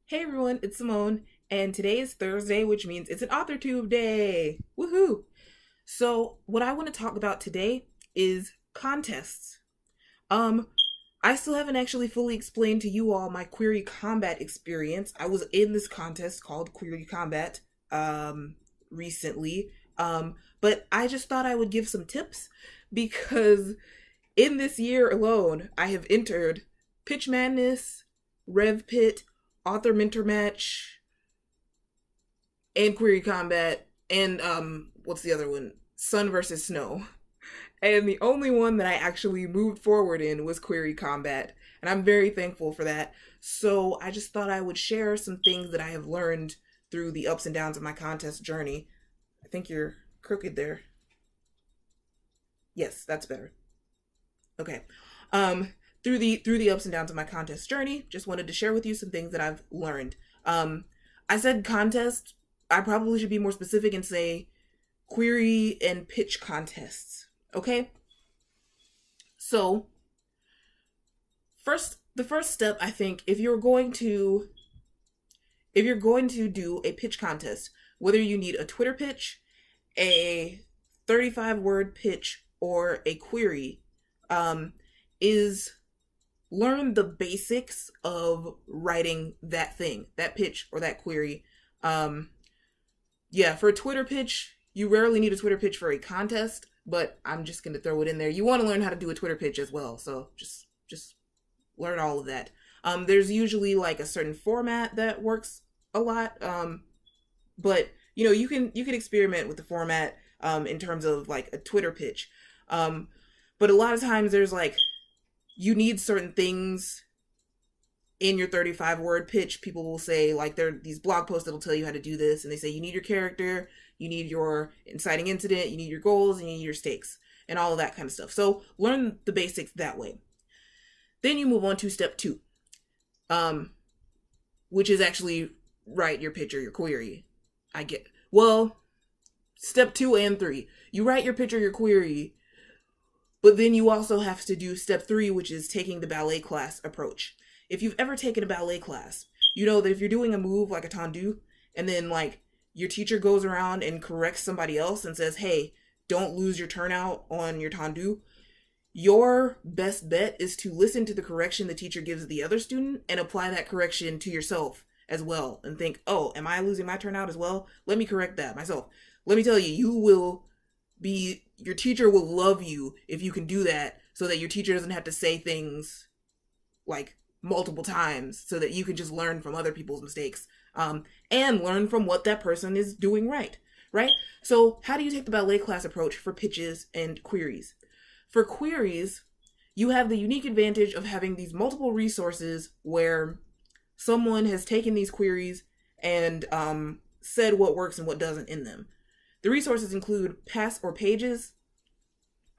Hey everyone, it's Simone, and today is Thursday, which means it's an AuthorTube day. Woohoo! So, what I want to talk about today is contests. Um, I still haven't actually fully explained to you all my Query Combat experience. I was in this contest called Query Combat recently. But I just thought I would give some tips because in this year alone, I have entered Pitch Madness, Rev Pit, Author Mentor Match, and Query Combat, and what's the other one? Sun versus Snow. And the only one that I actually moved forward in was Query Combat, and I'm very thankful for that. So I just thought I would share some things that I have learned through the ups and downs of my contest journey. I think you're crooked there. Yes, that's better. Okay. Through the ups and downs of my contest journey, just wanted to share with you some things that I've learned. I said contest. I probably should be more specific and say query and pitch contests. Okay? So, the first step, I think, if you're going to do a pitch contest, whether you need a Twitter pitch, a 35-word pitch, or a query, is learn the basics of writing that thing, that pitch or that query. For a Twitter pitch, you rarely need a Twitter pitch for a contest, but I'm just going to throw it in there. You want to learn how to do a Twitter pitch as well, so just learn all of that. There's usually like a certain format that works a lot, but you can experiment with the format in terms of like a Twitter pitch. But a lot of times there's like, you need certain things in your 35-word pitch. People will say, like, there are these blog posts that'll tell you how to do this, and they say you need your character, you need your inciting incident, you need your goals, and you need your stakes, and all of that kind of stuff. So learn the basics that way. Then you move on to step 2, which is actually write your pitch or your query. Step 2 and 3. You write your pitch or your query, but then you also have to do step 3, which is taking the ballet class approach. If you've ever taken a ballet class, you know that if you're doing a move like a tendu, and then like your teacher goes around and corrects somebody else and says, hey, don't lose your turnout on your tendu, your best bet is to listen to the correction the teacher gives the other student and apply that correction to yourself as well and think, oh, am I losing my turnout as well? Let me correct that myself. Let me tell you, your teacher will love you if you can do that, so that your teacher doesn't have to say things like multiple times, so that you can just learn from other people's mistakes, and learn from what that person is doing right? So how do you take the ballet class approach for pitches and queries? For queries, you have the unique advantage of having these multiple resources where someone has taken these queries and said what works and what doesn't in them. The resources include Pass or Pages,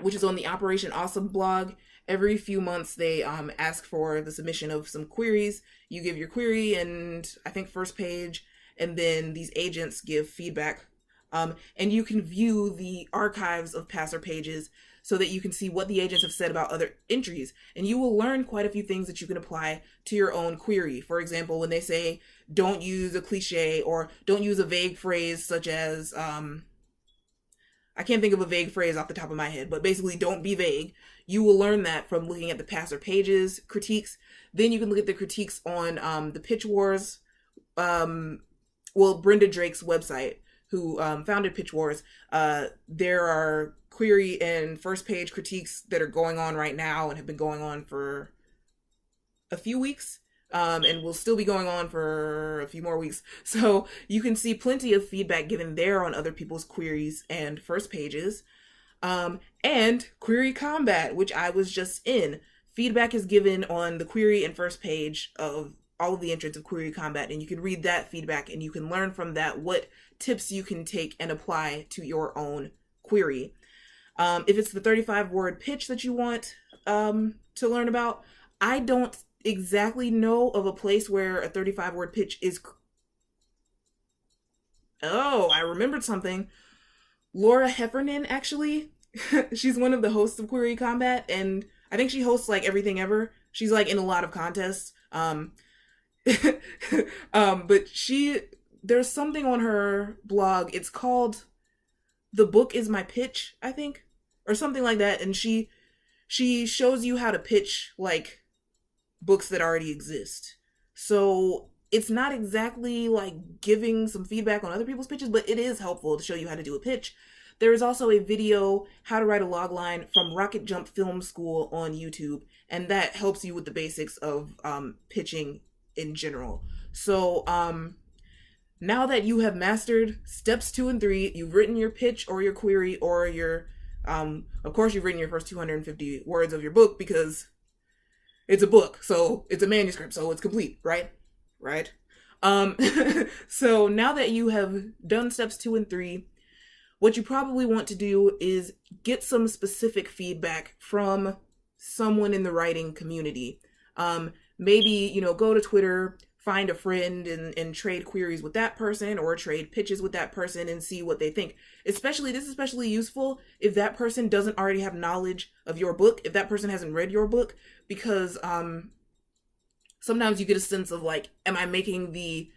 which is on the Operation Awesome blog. Every few months, they ask for the submission of some queries. You give your query and I think first page, and then these agents give feedback. And you can view the archives of Pass or Pages so that you can see what the agents have said about other entries. And you will learn quite a few things that you can apply to your own query. For example, when they say, don't use a cliche or don't use a vague phrase such as, I can't think of a vague phrase off the top of my head, but basically don't be vague. You will learn that from looking at the Pass or Pages critiques. Then you can look at the critiques on the Pitch Wars, Brenda Drake's website, who founded Pitch Wars. There are query and first page critiques that are going on right now and have been going on for a few weeks. And will still be going on for a few more weeks. So you can see plenty of feedback given there on other people's queries and first pages. And Query Combat, which I was just in. Feedback is given on the query and first page of all of the entrants of Query Combat, and you can read that feedback and you can learn from that what tips you can take and apply to your own query. If it's the 35-word pitch that you want to learn about, I don't exactly know of a place where a 35-word pitch is. Oh, I remembered something. Laura Heffernan, actually. She's one of the hosts of Query Combat, and I think she hosts like Everything Ever. She's like in a lot of contests. But there's something on her blog. It's called "The Book Is My Pitch," I think, or something like that. And she shows you how to pitch like books that already exist. So it's not exactly like giving some feedback on other people's pitches, but it is helpful to show you how to do a pitch. There is also a video, How to Write a Logline, from Rocket Jump Film School on YouTube, and that helps you with the basics of pitching in general. So now that you have mastered steps 2 and 3, you've written your pitch or your query or your, of course you've written your first 250 words of your book because it's a book, so it's a manuscript, so it's complete, right? Right? So now that you have done steps 2 and 3, what you probably want to do is get some specific feedback from someone in the writing community. Maybe, go to Twitter, find a friend and trade queries with that person or trade pitches with that person and see what they think. This is especially useful if that person doesn't already have knowledge of your book, if that person hasn't read your book, because sometimes you get a sense of like, am I making the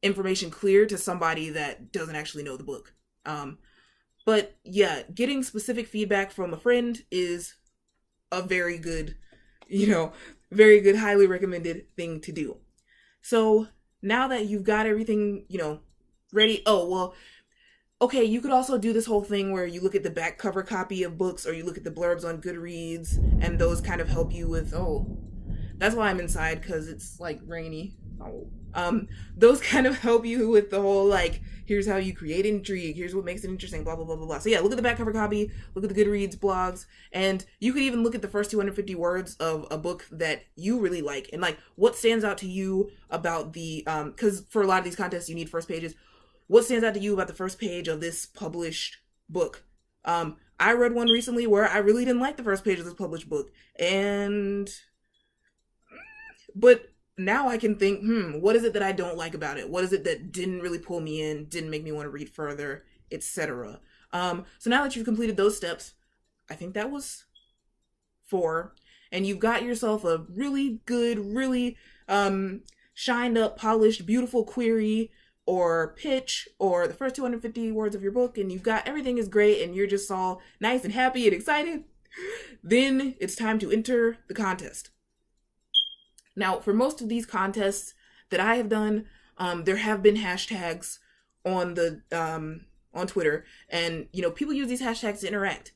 information clear to somebody that doesn't actually know the book? But yeah, getting specific feedback from a friend is a very good, highly recommended thing to do. So now that you've got everything, ready. Oh, well, okay, you could also do this whole thing where you look at the back cover copy of books or you look at the blurbs on Goodreads and those kind of help you with, that's why I'm inside, because it's like rainy. Those kind of help you with the whole like, here's how you create intrigue, here's what makes it interesting, blah blah blah blah blah. So yeah, look at the back cover copy, look at the Goodreads blogs, and you could even look at the first 250 words of a book that you really like and like what stands out to you about the because for a lot of these contests you need first pages. What stands out to you about the first page of this published book? I read one recently where I really didn't like the first page of this published book, but now I can think, what is it that I don't like about it? What is it that didn't really pull me in, didn't make me want to read further, etc. So now that you've completed those steps, I think that was 4, and you've got yourself a really good, really shined up, polished, beautiful query or pitch or the first 250 words of your book, and you've got everything is great and you're just all nice and happy and excited, then it's time to enter the contest. Now, for most of these contests that I have done, there have been hashtags on the on Twitter, and people use these hashtags to interact.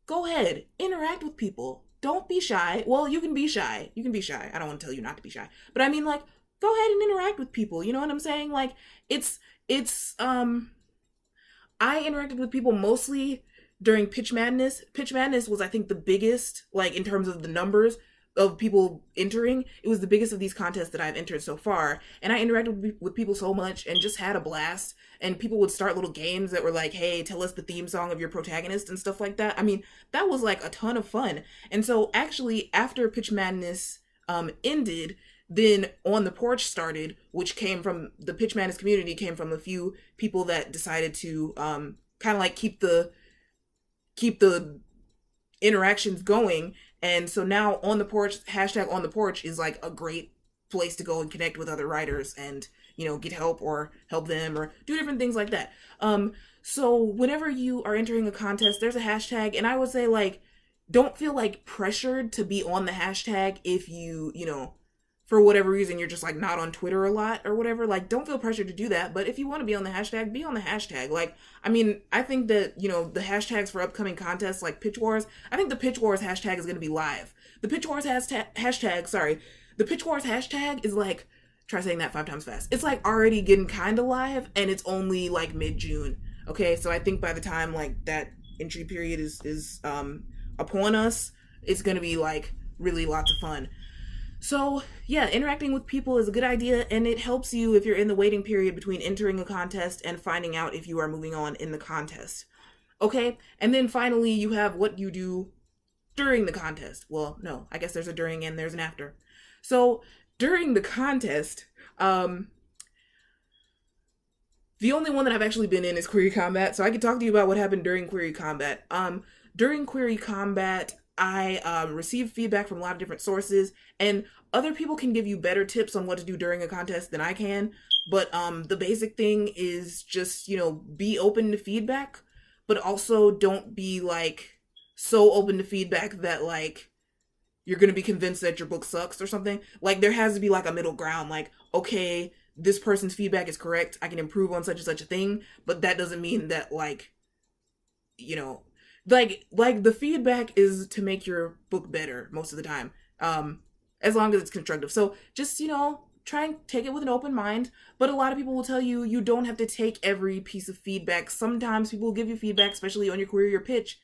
Go ahead, interact with people. Don't be shy. Well, you can be shy. I don't want to tell you not to be shy, but I mean, like, go ahead and interact with people. You know what I'm saying? Like, it's I interacted with people mostly during Pitch Madness. Pitch Madness was, I think, the biggest, like, in terms of the numbers of people entering. It was the biggest of these contests that I've entered so far, and I interacted with people so much and just had a blast. And people would start little games that were like, hey, tell us the theme song of your protagonist and stuff like that. I mean, that was like a ton of fun. And so actually after Pitch Madness ended, then On the Porch started, which came from the Pitch Madness community, came from a few people that decided to kind of like keep the interactions going. And so now On the Porch, hashtag On the Porch, is like a great place to go and connect with other writers and, get help or help them or do different things like that. So whenever you are entering a contest, there's a hashtag, and I would say, like, don't feel like pressured to be on the hashtag if you, for whatever reason, you're just like not on Twitter a lot or whatever. Like, don't feel pressured to do that. But if you want to be on the hashtag, be on the hashtag. Like, I mean, I think that, the hashtags for upcoming contests like Pitch Wars, I think the Pitch Wars hashtag is going to be live. The Pitch Wars the Pitch Wars hashtag is like, try saying that 5 times fast. It's like already getting kind of live, and it's only like mid-June. Okay, so I think by the time like that entry period is upon us, it's going to be like really lots of fun. So yeah, interacting with people is a good idea, and it helps you if you're in the waiting period between entering a contest and finding out if you are moving on in the contest. Okay, and then finally you have what you do during the contest. Well, no, I guess there's a during and there's an after. So during the contest, the only one that I've actually been in is Query Kombat, so I can talk to you about what happened during Query Kombat. During Query Kombat, I received feedback from a lot of different sources, and other people can give you better tips on what to do during a contest than I can, but the basic thing is just, be open to feedback, but also don't be like so open to feedback that like you're going to be convinced that your book sucks or something. Like there has to be like a middle ground, like, okay, this person's feedback is correct, I can improve on such and such a thing, but that doesn't mean that like, like the feedback is to make your book better most of the time, as long as it's constructive. So just, try and take it with an open mind. But a lot of people will tell you, you don't have to take every piece of feedback. Sometimes people will give you feedback, especially on your query or pitch,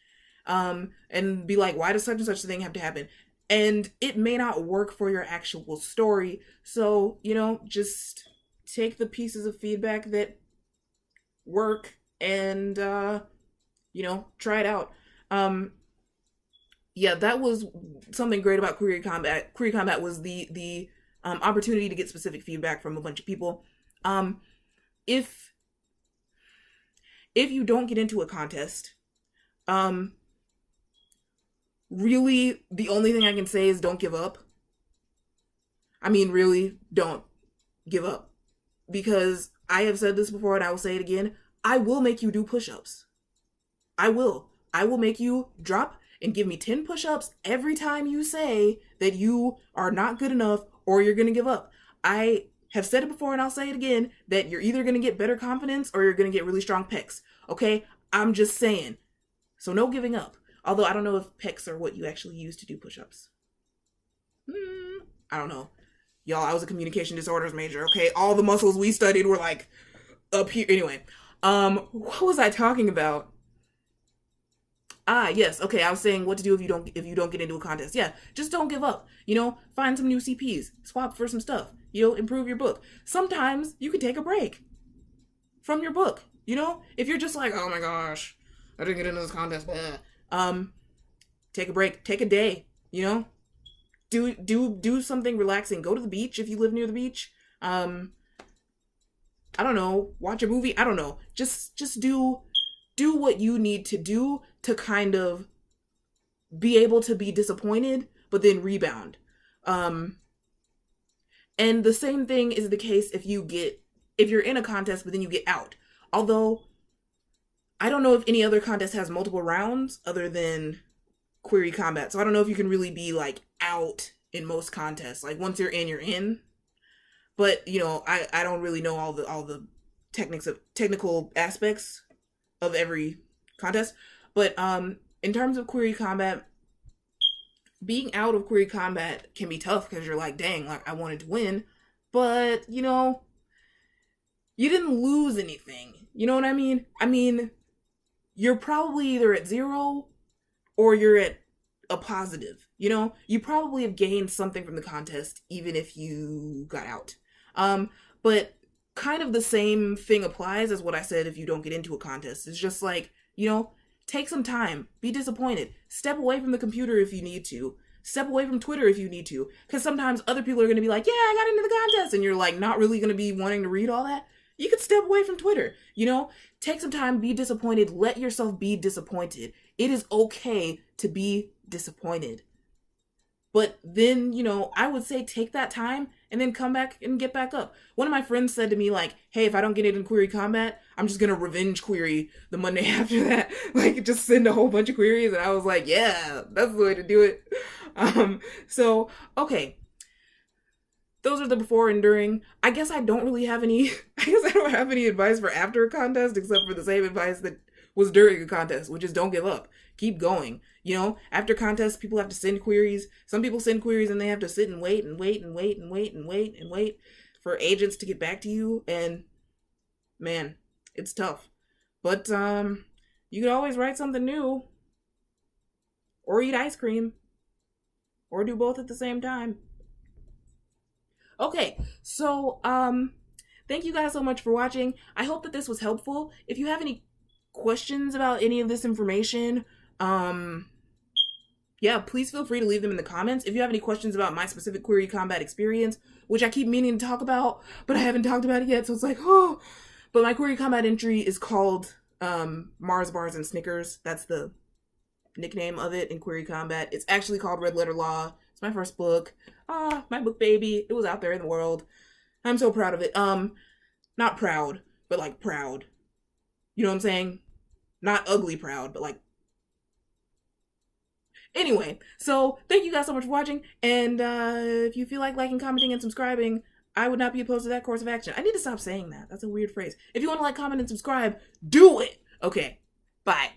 and be like, why does such and such a thing have to happen? And it may not work for your actual story. So, just take the pieces of feedback that work and, try it out. Yeah, that was something great about Query Kombat. Query Kombat was the opportunity to get specific feedback from a bunch of people. If you don't get into a contest, really, the only thing I can say is don't give up. I mean, really, don't give up. Because I have said this before and I will say it again, I will make you do push-ups. I will make you drop and give me 10 push-ups every time you say that you are not good enough or you're going to give up. I have said it before and I'll say it again, that you're either going to get better confidence or you're going to get really strong pecs. Okay? I'm just saying. So no giving up. Although I don't know if pecs are what you actually use to do push-ups. I don't know. Y'all, I was a communication disorders major, okay? All the muscles we studied were like up here. Anyway, what was I talking about? Yes. Okay, I was saying what to do if you don't get into a contest. Yeah, just don't give up. Find some new CPs, swap for some stuff. Improve your book. Sometimes you can take a break from your book. If you're just like, oh my gosh, I didn't get into this contest. Take a break. Take a day. Do something relaxing. Go to the beach if you live near the beach. I don't know. Watch a movie. I don't know. Just do what you need to do to kind of be able to be disappointed, but then rebound. And the same thing is the case if you're in a contest, but then you get out. Although, I don't know if any other contest has multiple rounds other than Query Kombat. So I don't know if you can really be like out in most contests. Like once you're in, you're in. But, I don't really know all the technical aspects of every contest. But in terms of Query Kombat, being out of Query Kombat can be tough because you're like, dang, like I wanted to win, but you didn't lose anything. You know what I mean? I mean, you're probably either at 0 or you're at a positive. You probably have gained something from the contest even if you got out. But kind of the same thing applies as what I said if you don't get into a contest. It's just like, take some time, be disappointed, step away from the computer if you need to, step away from Twitter if you need to, because sometimes other people are going to be like, yeah, I got into the contest, and you're like not really going to be wanting to read all that. You could step away from Twitter, take some time, be disappointed, let yourself be disappointed. It is okay to be disappointed. But then, I would say take that time and then come back and get back up. One of my friends said to me like, hey, if I don't get it in Query Kombat, I'm just going to revenge query the Monday after that. Like just send a whole bunch of queries. And I was like, yeah, that's the way to do it. So, okay. Those are the before and during. I guess I don't have any advice for after a contest except for the same advice that was during a contest, which is don't give up. Keep going. After contests, people have to send queries. Some people send queries and they have to sit and wait and wait and wait and wait and wait and wait for agents to get back to you. And man, it's tough. But you could always write something new or eat ice cream or do both at the same time. Okay, so thank you guys so much for watching. I hope that this was helpful. If you have any questions about any of this information, yeah, please feel free to leave them in the comments. If you have any questions about my specific Query Kombat experience, which I keep meaning to talk about, but I haven't talked about it yet, so it's like, oh. But my Query Kombat entry is called Mars Bars and Snickers. That's the nickname of it in Query Kombat. It's actually called Red Letter Law, It's my first book. Ah, my book baby. It was out there in the world. I'm so proud of it. Not proud, but like proud. You know what I'm saying? Not ugly proud, but like. Anyway, so thank you guys so much for watching. And if you feel like liking, commenting, and subscribing, I would not be opposed to that course of action. I need to stop saying that. That's a weird phrase. If you want to like, comment, and subscribe, do it. Okay, bye.